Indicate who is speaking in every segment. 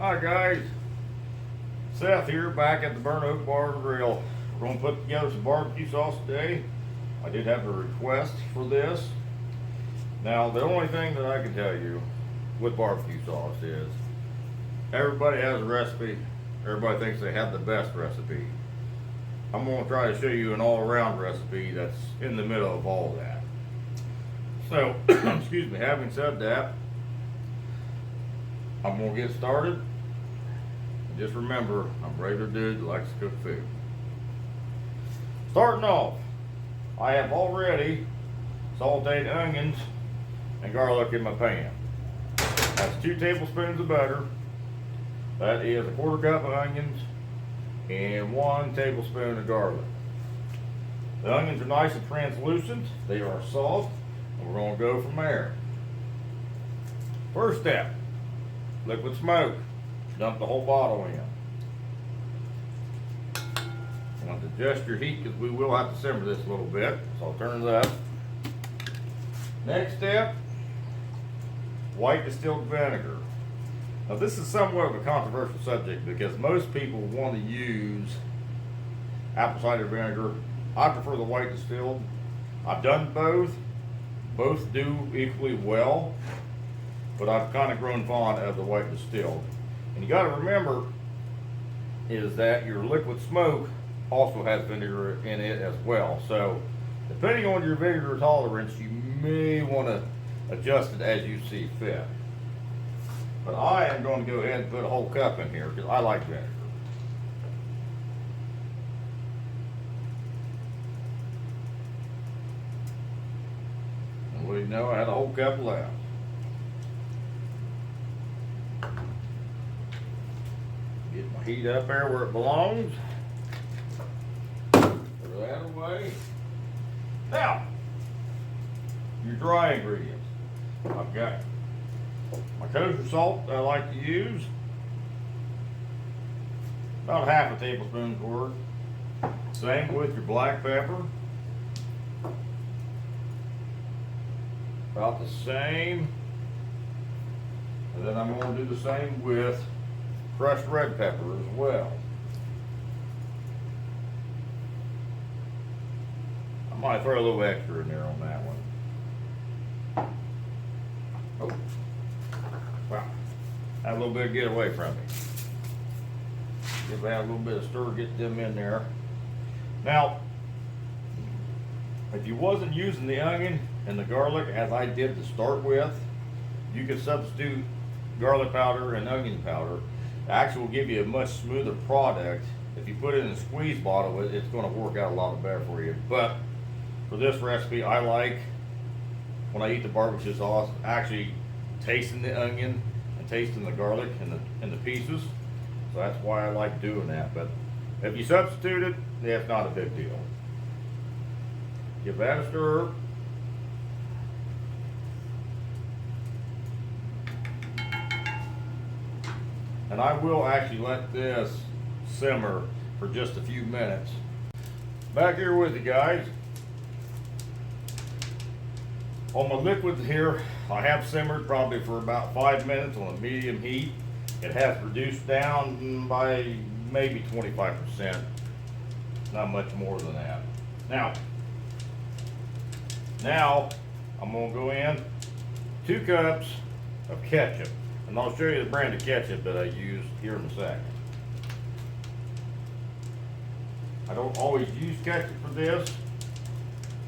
Speaker 1: Hi guys, Seth here back at the Burnt Oak Bar and Grill. We're going to put together some barbecue sauce today. I did have a request for this. Now the only thing that I can tell you with barbecue sauce is everybody has a recipe. Everybody thinks they have the best recipe. I'm going to try to show you an all-around recipe that's in the middle of all that. So, excuse me, having said that, I'm going to get started. Just remember, I'm a regular dude that likes to cook food. Starting off, I have already sauteed onions and garlic in my pan. That's 2 tablespoons of butter. That is a 1/4 cup of onions and 1 tablespoon of garlic. The onions are nice and translucent. They are soft, and we're going to go from there. First step, liquid smoke. Dump the whole bottle in. You want to adjust your heat because we will have to simmer this a little bit, so I'll turn it up. Next step, white distilled vinegar. Now this is somewhat of a controversial subject because most people want to use apple cider vinegar. I prefer the white distilled. I've done both. Both do equally well, but I've kind of grown fond of the white distilled. And you got to remember is that your liquid smoke also has vinegar in it as well. So depending on your vinegar tolerance, you may want to adjust it as you see fit. But I am going to go ahead and put a whole cup in here because I like vinegar. And what do you know, I had a whole cup left. Get my heat up there where it belongs. Put that away. Now, your dry ingredients. I've got my kosher salt that I like to use. About 1/2 tablespoon's worth. Same with your black pepper. About the same. And then I'm going to do the same with crushed red pepper as well. I might throw a little extra in there on that one. Oh, wow. Had a little bit of get away from me. Give that a little bit of stir, get them in there. Now, if you wasn't using the onion and the garlic as I did to start with, you could substitute garlic powder and onion powder. Actually will give you a much smoother product. If you put it in a squeeze bottle, it's going to work out a lot better for you. But for this recipe, I like, when I eat the barbecue sauce, actually tasting the onion and tasting the garlic in the pieces. So that's why I like doing that. But if you substitute it, that's not a big deal. Give that a stir. And I will actually let this simmer for just a few minutes. Back here with you guys. On my liquid here, I have simmered probably for about 5 minutes on a medium heat. It has reduced down by maybe 25%. Not much more than that. Now I'm gonna go in 2 cups of ketchup. And I'll show you the brand of ketchup that I use here in a second. I don't always use ketchup for this,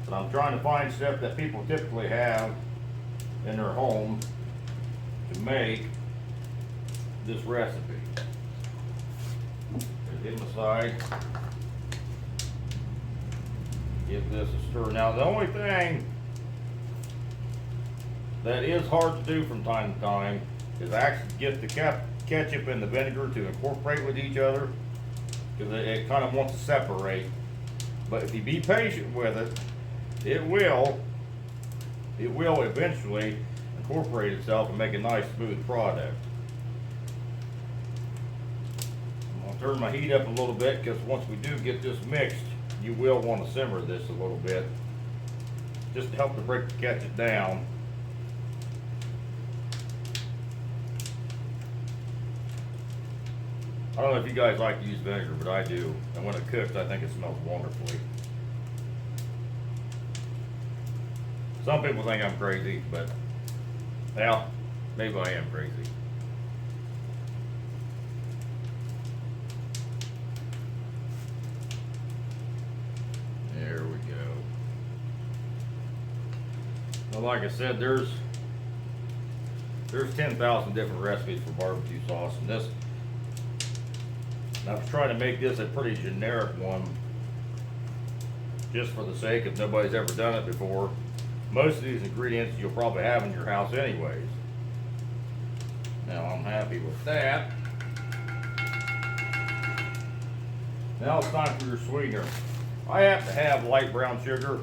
Speaker 1: but I'm trying to find stuff that people typically have in their home to make this recipe. Get them aside. Give this a stir. Now the only thing that is hard to do from time to time is actually get the ketchup and the vinegar to incorporate with each other, because it kind of wants to separate. But if you be patient with it, it will eventually incorporate itself and make a nice smooth product. I'm going to turn my heat up a little bit because once we do get this mixed, you will want to simmer this a little bit just to help to break the ketchup down. I don't know if you guys like to use vinegar, but I do. And when it cooks, I think it smells wonderfully. Some people think I'm crazy, but, well, maybe I am crazy. There we go. Well, like I said, there's 10,000 different recipes for barbecue sauce, and this, I was trying to make this a pretty generic one, just for the sake of nobody's ever done it before. Most of these ingredients you'll probably have in your house anyways. Now I'm happy with that. Now it's time for your sweetener. I have to have light brown sugar.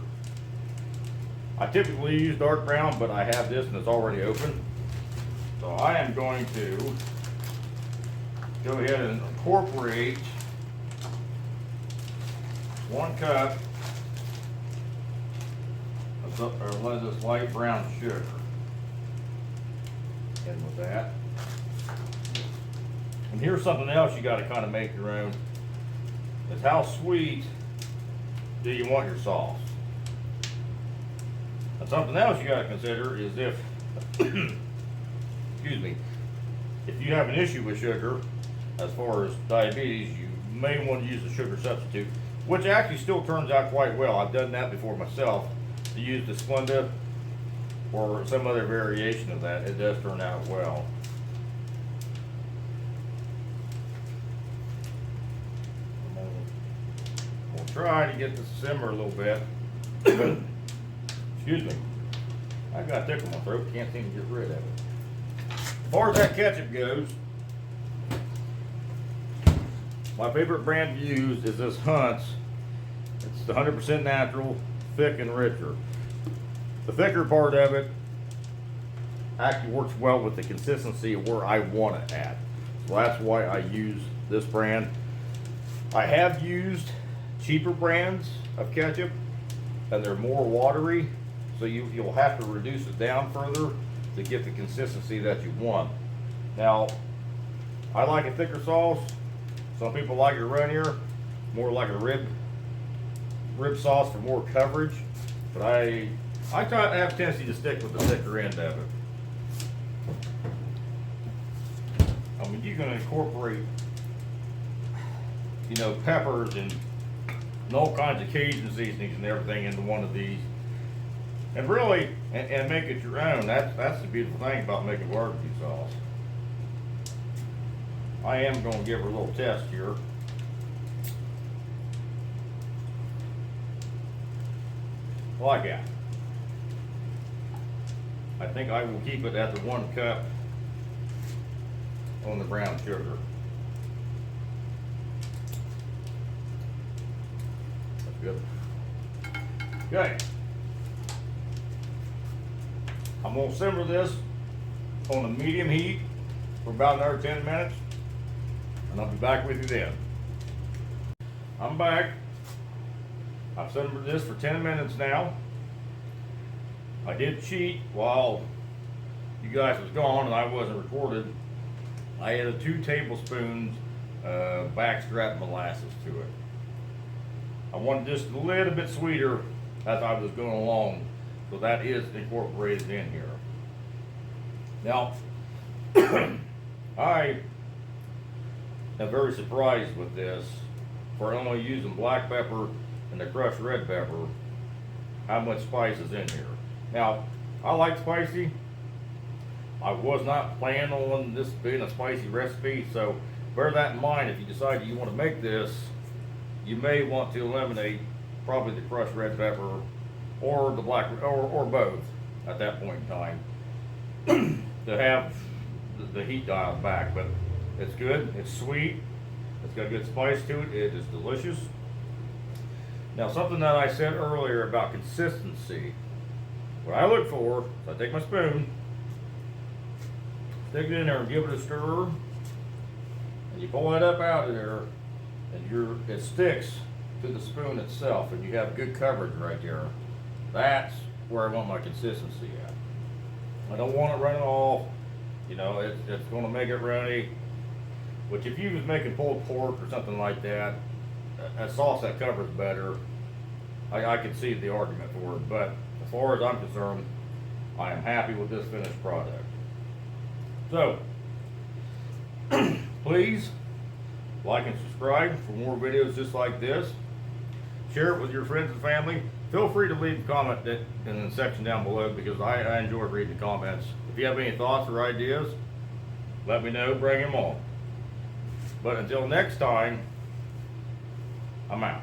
Speaker 1: I typically use dark brown, but I have this and it's already open. So I am going to go ahead and incorporate 1 cup of this light brown sugar in with that. And here's something else you got to kind of make your own, is how sweet do you want your sauce? And something else you got to consider is if excuse me, if you have an issue with sugar, as far as diabetes, you may want to use a sugar substitute, which actually still turns out quite well. I've done that before myself, to use the Splenda or some other variation of that. It does turn out well. We'll try to get this to simmer a little bit. Excuse me. I've got a tickle in my throat, can't seem to get rid of it. As far as that ketchup goes, my favorite brand to use is this Hunt's. It's the 100% natural, thick and richer. The thicker part of it actually works well with the consistency of where I want it at. So that's why I use this brand. I have used cheaper brands of ketchup, and they're more watery, so you'll have to reduce it down further to get the consistency that you want. Now, I like a thicker sauce. Some people like it runnier, more like a rib sauce for more coverage. But I try to have a tendency to stick with the thicker end of it. I mean, you can incorporate, you know, peppers and all kinds of Cajun seasonings and everything into one of these, and really, and make it your own. That's the beautiful thing about making barbecue sauce. I am going to give her a little test here. Like that. I think I will keep it at the 1 cup on the brown sugar. That's good. Okay. I'm going to simmer this on a medium heat for about another 10 minutes, and I'll be back with you then. I'm back. I've simmered this for 10 minutes now. I did cheat while you guys was gone and I wasn't recorded. I added 2 tablespoons backstrap molasses to it. I wanted just a little bit sweeter as I was going along, so that is incorporated in here. Now, I am very surprised with this, for only using black pepper and the crushed red pepper, how much spice is in here. Now, I like spicy. I was not planning on this being a spicy recipe, so bear that in mind. If you decide you want to make this, you may want to eliminate probably the crushed red pepper or the black, or both at that point in time to have the heat dialed back. But it's good, it's sweet, it's got good spice to it, it is delicious. Now, something that I said earlier about consistency, what I look for is I take my spoon, stick it in there and give it a stir, and you pull that up out of there, and it sticks to the spoon itself, and you have good coverage right there. That's where I want my consistency at. I don't want it running off. You know, it's going to make it runny. which if you was making pulled pork or something like that, a sauce that covers better, I could see the argument for it. But as far as I'm concerned, I am happy with this finished product. So, please like and subscribe for more videos just like this. Share it with your friends and family. Feel free to leave a comment in the section down below, because I enjoy reading the comments. If you have any thoughts or ideas, let me know, bring them on. But until next time, I'm out.